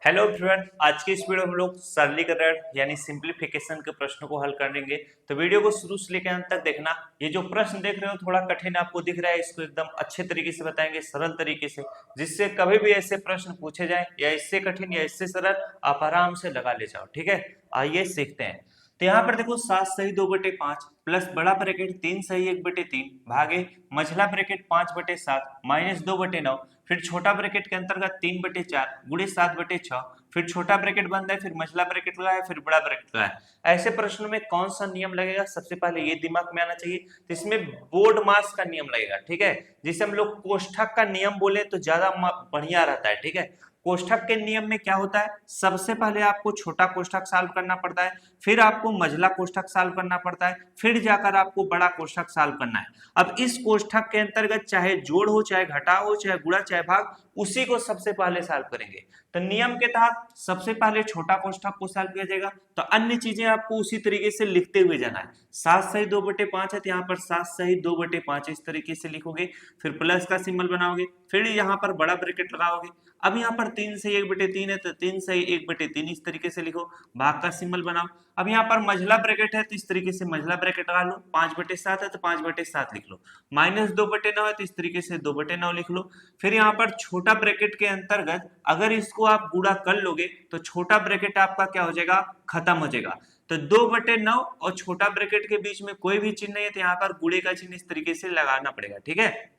Hello everyone, आज की इस वीडियो में हम लोग सरलीकरण यानी सिंप्लीफिकेशन के प्रश्नों को हल करेंगे। तो वीडियो को शुरू से लेकर अंत तक देखना। ये जो प्रश्न देख रहे हो थोड़ा कठिन आपको दिख रहा है, इसको एकदम अच्छे तरीके से बताएंगे, सरल तरीके से, जिससे कभी भी ऐसे प्रश्न पूछे जाए या इससे कठिन या इससे सरल आप आराम से लगा ले जाओ। ठीक है, आइए सीखते हैं। तो यहाँ पर देखो 7 सही 2/5 प्लस बड़ा ब्रैकेट 3 सही 1/3 भागे मझला ब्रैकेट 5/7 माइनस 2/9, फिर छोटा ब्रैकेट के अंतर्गत 3/4 गुणे 7/6, फिर छोटा ब्रैकेट बंद है, फिर मझला ब्रैकेट लगा है, फिर बड़ा ब्रैकेट लगा है। ऐसे प्रश्नों में कौन सा नियम लगेगा, सबसे पहले ये दिमाग में आना चाहिए। तो इसमें बोर्ड मास का नियम लगेगा। ठीक है, जिसे हम लोग कोष्ठक का नियम बोले तो ज्यादा बढ़िया रहता है। ठीक है, कोष्ठक के नियम में क्या होता है, सबसे पहले आपको छोटा कोष्ठक सॉल्व करना पड़ता है, फिर आपको मझला कोष्ठक सॉल्व करना पड़ता है, फिर जाकर आपको बड़ा कोष्ठक सॉल्व करना है। अब इस कोष्ठक के अंतर्गत चाहे जोड़ हो, चाहे घटाव हो, चाहे गुणा, चाहे भाग, उसी को सबसे पहले सॉल्व करेंगे। तो नियम के तहत सबसे पहले छोटा कोष्ठक को सॉल्व किया जाएगा, तो अन्य चीजें आपको उसी तरीके से लिखते हुए जाना है। 7 सही 2/5 है, तो यहाँ पर 7 सही 2/5 इस तरीके से लिखोगे, फिर प्लस का सिंबल बनाओगे, फिर यहाँ पर बड़ा ब्रैकेट लगाओगे। अब यहाँ पर 3 सही 1/3 है, तो 3 सही 1/3 इस तरीके से लिखो, भाग का सिंबल बनाओ। अब यहाँ पर मझला ब्रैकेट है, तो इस तरीके से मझला ब्रैकेट लगा लो। 5/7 है तो 5/7 लिख लो, माइनस 2/9 है तो इस तरीके से 2/9 लिख लो। फिर यहाँ पर छोटा ब्रैकेट के अंतर्गत अगर इसको आप गुणा कर लोगे तो छोटा ब्रैकेट आपका क्या हो जाएगा, खत्म हो जाएगा। तो 2/9 और छोटा ब्रैकेट के बीच में कोई भी चिन्ह नहीं है, तो यहाँ पर गुणे का चिन्ह इस तरीके से लगाना पड़ेगा। ठीक है,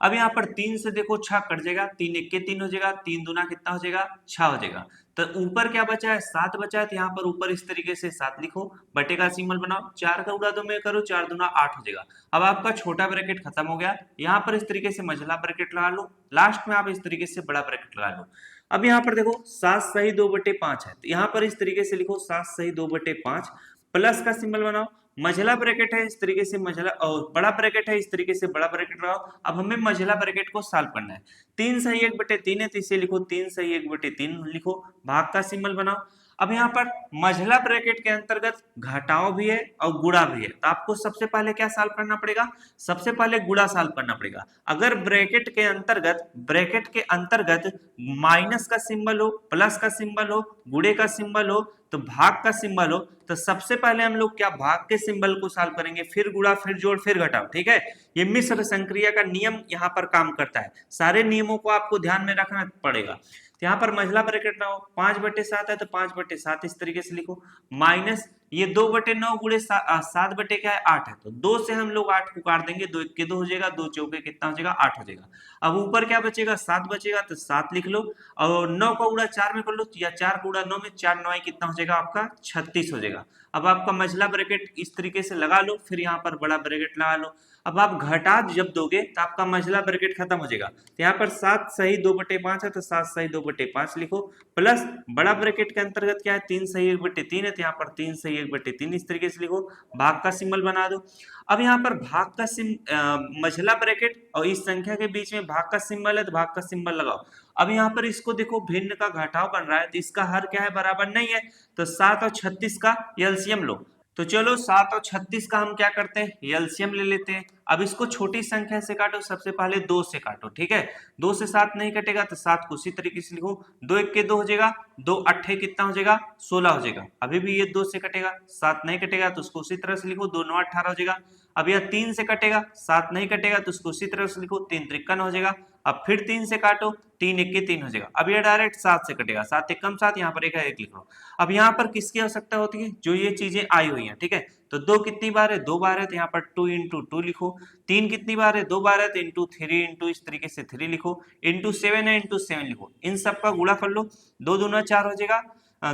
अब यहाँ पर 3 से देखो 6 कट जाएगा, 3 1 3 हो जाएगा, 3 दूना कितना हो जाएगा, 6 हो जाएगा। तो ऊपर क्या बचा है, 7 बचा है, तो यहाँ पर ऊपर इस तरीके से 7 लिखो, बटे का सिंबल बनाओ, 4 का गुणा 2 में करो, 4 दूना 8 हो जाएगा। अब आपका छोटा ब्रैकेट खत्म हो गया, यहाँ पर इस तरीके से मझला ब्रैकेट लगा लो, लास्ट में आप इस तरीके से बड़ा ब्रैकेट लगा लो। अब यहाँ पर देखो 7 सही 2/5 है, तो यहाँ पर इस तरीके से लिखो 7 सही 2/5, प्लस का सिंबल बनाओ, मझला ब्रैकेट है इस तरीके से मझला, और बड़ा ब्रैकेट है इस तरीके से बड़ा ब्रैकेट लगाओ। अब हमें मझला ब्रैकेट को सॉल्व करना है। 3 सही 1/3 है, तो इसे लिखो 3 सही 1/3 लिखो, भाग का सिंबल बनाओ। अब यहाँ पर मझला ब्रैकेट के अंतर्गत घटाव भी है और गुणा भी है, तो आपको सबसे पहले क्या सॉल्व करना पड़ेगा, सबसे पहले गुणा सॉल्व करना पड़ेगा। अगर ब्रैकेट के अंतर्गत माइनस का सिंबल हो, प्लस का सिंबल हो, गुणे का सिंबल हो, तो भाग का सिंबल हो, तो सबसे पहले हम लोग क्या भाग के सिंबल को सॉल्व करेंगे, फिर गुणा, फिर जोड़, फिर घटाव। ठीक है, ये मिश्र संक्रिया का नियम यहाँ पर काम करता है। सारे नियमों को आपको ध्यान में रखना पड़ेगा। तो यहाँ पर मझला ब्रैकेट ना हो, 5/7 है तो 5/7 इस तरीके से लिखो, माइनस ये 2/9 गुणे 7 बटे क्या है 8 है, तो 2 से हम लोग 8 को काट देंगे, 2 1 के 2 हो जाएगा, 2 चौके कितना हो जाएगा 8 हो जाएगा। अब ऊपर क्या बचेगा, 7 बचेगा, तो 7 लिख लो, और 9 का गुणा 4 में कर लो, या 4 का गुणा 9 में, 4 9 कितना हो जाएगा आपका 36 हो जाएगा। अब आपका मझला ब्रैकेट इस तरीके से लगा लो, फिर यहाँ पर बड़ा ब्रैकेट लगा लो। अब आप घटा जब दोगे तो आपका मझला ब्रैकेट खत्म हो जाएगा, तो यहाँ पर 7 सही 2/5 है, तो 7 सही 2/5 लिखो, प्लस बड़ा ब्रैकेट के अंतर्गत क्या है, 3 सही 1/3 है, तो यहाँ पर 3 सही 1/3 इस तरीके से लिखो, भाग का सिंबल बना दो। अब यहाँ पर भाग का मझला ब्रैकेट और इस संख्या के बीच में भाग का सिंबल है, तो भाग का सिंबल लगाओ। अब यहाँ पर इसको देखो भिन्न का घटाव बन रहा है, तो इसका हर क्या है, बराबर नहीं है, तो 7 और 36 का एलसीएम लो। तो चलो 7 और 36 का हम क्या करते हैं, एलसीएम ले लेते हैं। अब इसको छोटी संख्या से काटो, सबसे पहले 2 से काटो। ठीक है, 2 से 7 नहीं कटेगा, तो 7 को उसी तरीके से लिखो, 2 1 के 2 हो जाएगा, 2 8 कितना हो जाएगा 16 हो जाएगा। अभी भी ये 2 से कटेगा, 7 नहीं कटेगा तो उसको उसी तरह से लिखो, 2 9 18 हो जाएगा। अब यह 3 से कटेगा, 7 नहीं कटेगा तो उसको उसी तरह से लिखो, 3 53 हो जाएगा। अब फिर 3 से काटो, 3 1 के 3 हो जाएगा। अब यह डायरेक्ट 7 से कटेगा, 7 1 7, यहाँ पर 1 है 1 लिख लो। अब यहाँ पर किसकी आवश्यकता होती है, जो ये चीजें आई हुई हैं। ठीक है, तो 2 कितनी बार है, 2 बार है, तो यहाँ पर 2 × 2 लिखो। 3 कितनी बार है, 2 बार है, तो इंटू 3 इंटू इस तरीके से 3 लिखो, इंटू 7 है, इंटू 7 लिखो। इन सब का गुणा कर लो, 2 दूना 4 हो जाएगा,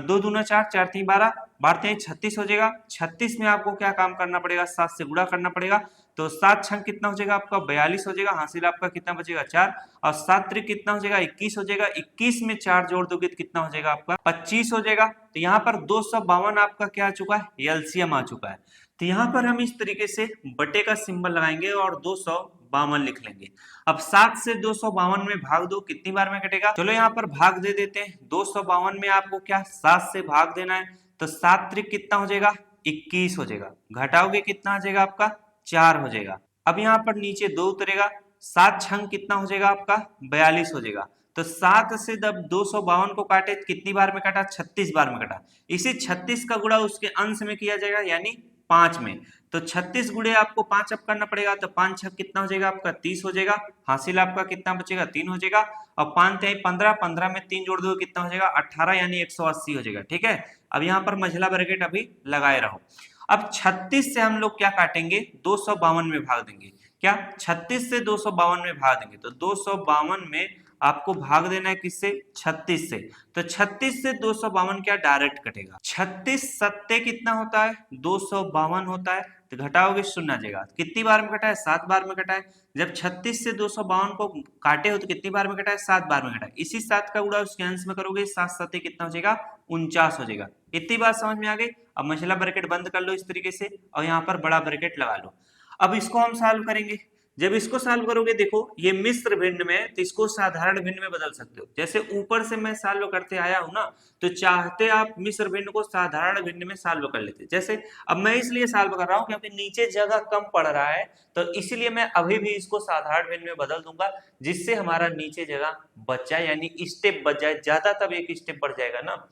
2 दूना 4, 4 3 12, 12 36 हो जाएगा। 36 में आपको क्या काम करना पड़ेगा, 7 से गुणा करना पड़ेगा, तो 7 छंग कितना हो जाएगा आपका 42 हो जाएगा। हासिल आपका कितना बचेगा 4, और 7 त्रिक कितना हो जाएगा 21 हो जाएगा। 21 में 4 जोड़ दोगे तो कितना हो जाएगा आपका 25 हो जाएगा। तो यहाँ पर 252 आपका क्या आ चुका है, एलसीएम आ चुका है। तो यहाँ पर हम इस तरीके से बटे का सिंबल लगाएंगे और 252 लिख लेंगे। अब 7 से 252 में भाग दो, कितनी बार में कटेगा, चलो यहाँ पर भाग दे देते हैं। 252 में आपको क्या 7 से भाग देना है, तो 7 त्रिक कितना हो जाएगा 21 हो जाएगा, घटाओगे कितना आ जाएगा आपका 4 हो जाएगा। अब यहाँ पर नीचे 2 उतरेगा, 7 छंग कितना हो जाएगा आपका 42 हो जाएगा। तो 7 से जब 252 को काटे कितनी बार में कटा, 36 बार में कटा। इसी 36 का गुणा उसके अंश में किया जाएगा यानी 5 में। तो 36 गुणे आपको 5 अब करना पड़ेगा, तो 5 छक कितना हो जाएगा आपका 30 हो जाएगा। हासिल आपका कितना बचेगा 3 हो जाएगा। और 5 तिहाई 15, 15 में 3 जोड़ दो कितना हो जाएगा 18 यानी 180 हो जाएगा। ठीक है, अब यहाँ पर मझला ब्रैकेट अभी लगाए रहो। अब 36 से हम लोग क्या काटेंगे, 252 में भाग देंगे। क्या 36 से 252 में भाग देंगे, तो 252 में आपको भाग देना है किससे, 36 से। तो 36 से 252 क्या डायरेक्ट कटेगा। 36 सत्ते कितना होता है 252 होता है, तो घटाओगे शून्य आ जाएगा। कितनी बार में कटा है, 7 बार में कटा है। जब 36 से 252 को काटे हो तो कितनी बार में कटा है, 7 बार में कटा है। इसी 7 का गुणा उसके अंश में करोगे, 7 सत्ते कितना हो जाएगा 49 हो जाएगा। इतनी बात समझ में आ गई। अब मझला ब्रैकेट बंद कर लो इस तरीके से और यहाँ पर बड़ा ब्रैकेट लगा लो। अब इसको हम सॉल्व करेंगे। जब इसको सॉल्व करोगे, देखो ये मिश्र भिन्न में, तो इसको साधारण भिन्न में बदल सकते हो। जैसे ऊपर से मैं सॉल्व करते आया हूं ना, तो चाहते आप मिश्र भिन्न को साधारण भिन्न में सॉल्व कर लेते। जैसे अब मैं इसलिए सॉल्व कर रहा हूं क्योंकि नीचे जगह कम पड़ रहा है, तो इसलिए मैं अभी भी इसको साधारण भिन्न में बदल दूंगा, जिससे हमारा नीचे जगह बच जाए, यानी स्टेप बच जाए ज्यादा, तब एक स्टेप बढ़ जाएगा ना।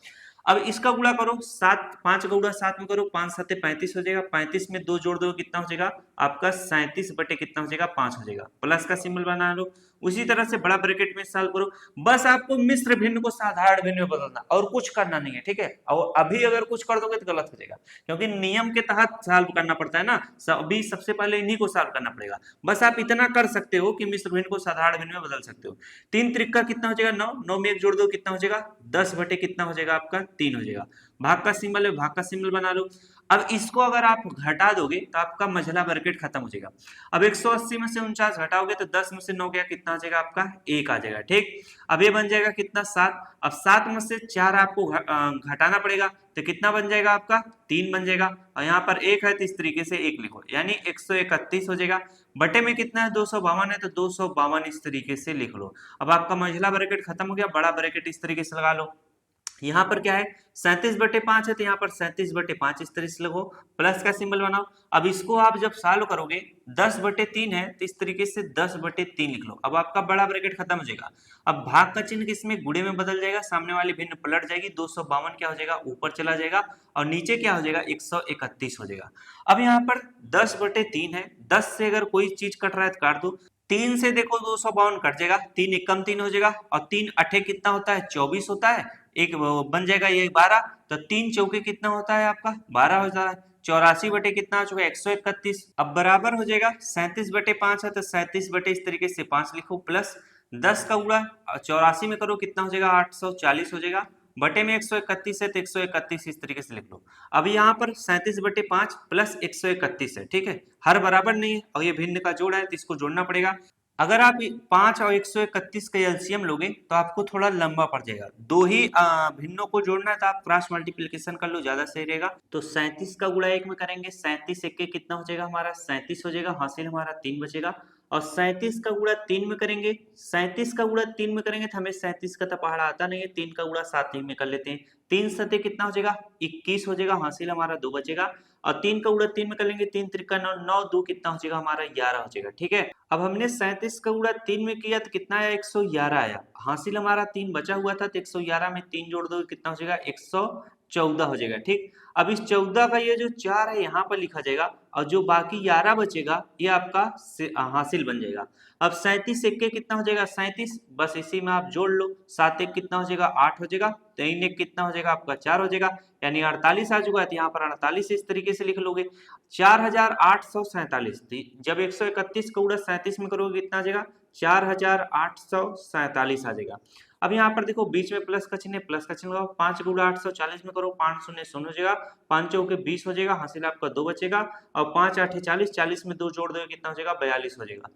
अब इसका गुणा करो, 7 5 का गुणा 7 में करो, 5 7 35 हो जाएगा। 35 में 2 जोड़ दो कितना हो जाएगा आपका 37 बटे कितना हो जाएगा 5 हो जाएगा। प्लस का सिंबल बना लो। उसी तरह से बड़ा ब्रैकेट में सॉल्व करो। बस आपको मिश्र भिन्न को साधारण भिन्न में बदलना और कुछ करना नहीं है। ठीक है, और अभी अगर कुछ कर दोगे तो गलत हो जाएगा, क्योंकि नियम के तहत सॉल्व करना पड़ता है ना। अभी सबसे पहले इन्हीं को सॉल्व करना पड़ेगा। बस आप इतना कर सकते हो कि मिश्र भिन्न को साधारण भिन्न में बदल सकते हो। 3 त्रिक कितना हो जाएगा 9, 9 में 1 जोड़ दो कितना हो जाएगा 10 बटे कितना हो जाएगा आपका 3 हो जाएगा। भाग का सिंबल है, भाग का सिंबल बना लो। अब इसको अगर आप घटा दोगे तो आपका मझला ब्रैकेट खत्म हो जाएगा। अब 180 में से 49 घटाओगे तो 10 में से 9 गया कितना आ जाएगा आपका 1 आ जाएगा। ठीक, अब ये बन जाएगा कितना 7। अब 7 में से 4 आपको घटाना पड़ेगा, तो कितना बन जाएगा आपका 3 बन जाएगा। और यहाँ पर 1 है तो इस तरीके से 1 लिखो, यानी 131 हो जाएगा। बटे में कितना है 252 है, तो 252 इस तरीके से लिख लो। अब आपका मझला ब्रैकेट खत्म हो गया, बड़ा ब्रैकेट इस तरीके से लगा लो। यहाँ पर क्या है 37 बटे 5 है, तो यहाँ पर 37 बटे 5 इस तरह से लगो, प्लस का सिंबल बनाओ। अब इसको आप जब सॉल्व करोगे 10 बटे 3 है, तो इस तरीके से 10 बटे 3 लिख लो। अब आपका बड़ा ब्रैकेट खत्म हो जाएगा। अब भाग का चिन्ह किसमें गुणे में बदल जाएगा, सामने वाली भिन्न पलट जाएगी, 252 क्या हो जाएगा ऊपर चला जाएगा और नीचे क्या हो जाएगा 131 हो जाएगा। अब यहाँ पर 10 बटे 3 है, 10 से अगर कोई चीज कट रहा है तो काट दो। 3 से देखो 252 कट जाएगा, 3 एकम 3 हो जाएगा और 3 अठे कितना होता है 24 होता है, एक बन जाएगा ये 12, तो 3 चौके कितना होता है आपका 12 हो जाता है। 84 बटे कितना हो चुका 131। अब बराबर हो जाएगा 37 बटे 5 है, तो 37 बटे इस तरीके से 5 लिखो, प्लस 10 का गुणा 84 में करो कितना हो जाएगा 840 हो जाएगा। बटे में 131 है, तो 131 इस तरीके से लिख लो। अब यहाँ पर 37 बटे 5 प्लस 131 है। ठीक है, हर बराबर नहीं है और ये भिन्न का जोड़ है, तो इसको जोड़ना पड़ेगा। अगर आप 5 और 131 का एलसीएम लोगे तो आपको थोड़ा लंबा पड़ जाएगा। दो ही भिन्नों को जोड़ना है तो आप क्रॉस मल्टीप्लिकेशन कर लो, ज्यादा सही रहेगा। तो 37 का गुणा 1 में करेंगे, 37 1 कितना हो जाएगा हमारा 37 हो जाएगा, हासिल हमारा 3 बचेगा। और 37 का गुणा 3 में करेंगे, 37 का गुणा 3 में करेंगे तो हमें 37 का तो पहाड़ा आता नहीं है, 3 का गुणा 7 में कर लेते हैं। 3 सते कितना हो जाएगा 21 हो जाएगा, हासिल हमारा 2 बचेगा। और 3 का गुणा 3 में कर लेंगे, 3 त्रिका 9, 9 2 कितना हो जाएगा हमारा 11 हो जाएगा। ठीक है, अब हमने 37 का गुणा 3 में किया तो कितना आया 111 आया, हासिल हमारा 3 बचा हुआ था, तो 111 में 3 जोड़ दो कितना हो जाएगा 114 हो जाएगा। ठीक, अब इस 14 का ये जो 4 है यहाँ पर लिखा जाएगा और जो बाकी 11 बचेगा ये आपका हासिल बन जाएगा। अब 37 1 कितना हो जाएगा 37, बस इसी में आप जोड़ लो, 7 1 कितना हो जाएगा 8 हो जाएगा, 3 1 कितना हो जाएगा आपका 4 हो जाएगा, यानी 48 आ चुका है। तो यहाँ पर 48 इस तरीके से लिख लोगे, 4847। जब 131 का गुणा 37 में करोगे कितना आ जाएगा 4847 आ जाएगा। अब यहाँ पर देखो बीच में प्लस का चिन्ह है, प्लस का चिन्ह लगाओ, 5 गुणा 840 में करो, 5 शून्य शून्य हो जाएगा, 5 चौके 20 हो जाएगा, हासिल आपका 2 बचेगा। और 5 8 40, 40 में 2 जोड़ दोगे कितना हो जाएगा 42 हो जाएगा।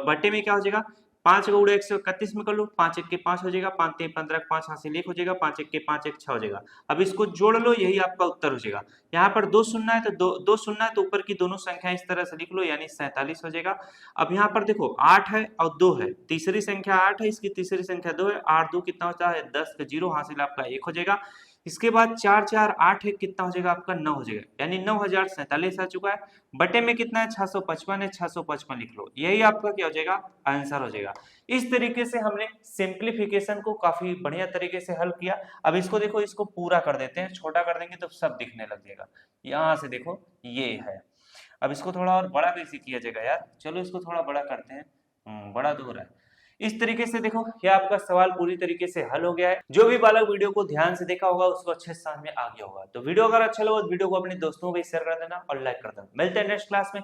बटे में क्या हो जाएगा 5 का गुणा 131 में कर लो, 5 1 के 5 हो जाएगा, 5 3 15 5 हासिल 1 हो जाएगा, 5 1 के 5 1 6 हो जाएगा। अब इसको जोड़ लो, यही आपका उत्तर हो जाएगा। यहाँ पर 2 शून्य है तो 2 शून्य है तो ऊपर की दोनों संख्या इस तरह से लिख लो, यानी 47 हो जाएगा। अब यहाँ पर देखो 8 है और 2 है, तीसरी संख्या 8 है, इसकी तीसरी संख्या 2 है, 8 2 कितना होता है 10 का 0, हासिल आपका 1 हो जाएगा। इसके बाद 4 4 8 1 कितना हो जाएगा आपका 9 हो जाएगा, यानी 9047 आ चुका है। बटे में कितना है 655 है, 655 लिख लो, यही आपका क्या हो जाएगा आंसर हो जाएगा। इस तरीके से हमने सिंप्लीफिकेशन को काफी बढ़िया तरीके से हल किया। अब इसको देखो, इसको पूरा कर देते हैं, छोटा कर देंगे तो सब दिखने लग जाएगा। यहां से देखो ये है। अब इसको थोड़ा और बड़ा कैसे किया जाएगा यार, चलो इसको थोड़ा बड़ा करते हैं। बड़ा तो हो रहा है। इस तरीके से देखो, यह आपका सवाल पूरी तरीके से हल हो गया है। जो भी बालक वीडियो को ध्यान से देखा होगा उसको अच्छे से समझ में आ गया होगा। तो वीडियो अगर अच्छा लगा तो वीडियो को अपने दोस्तों को भी शेयर कर देना और लाइक कर देना। मिलते हैं नेक्स्ट क्लास में।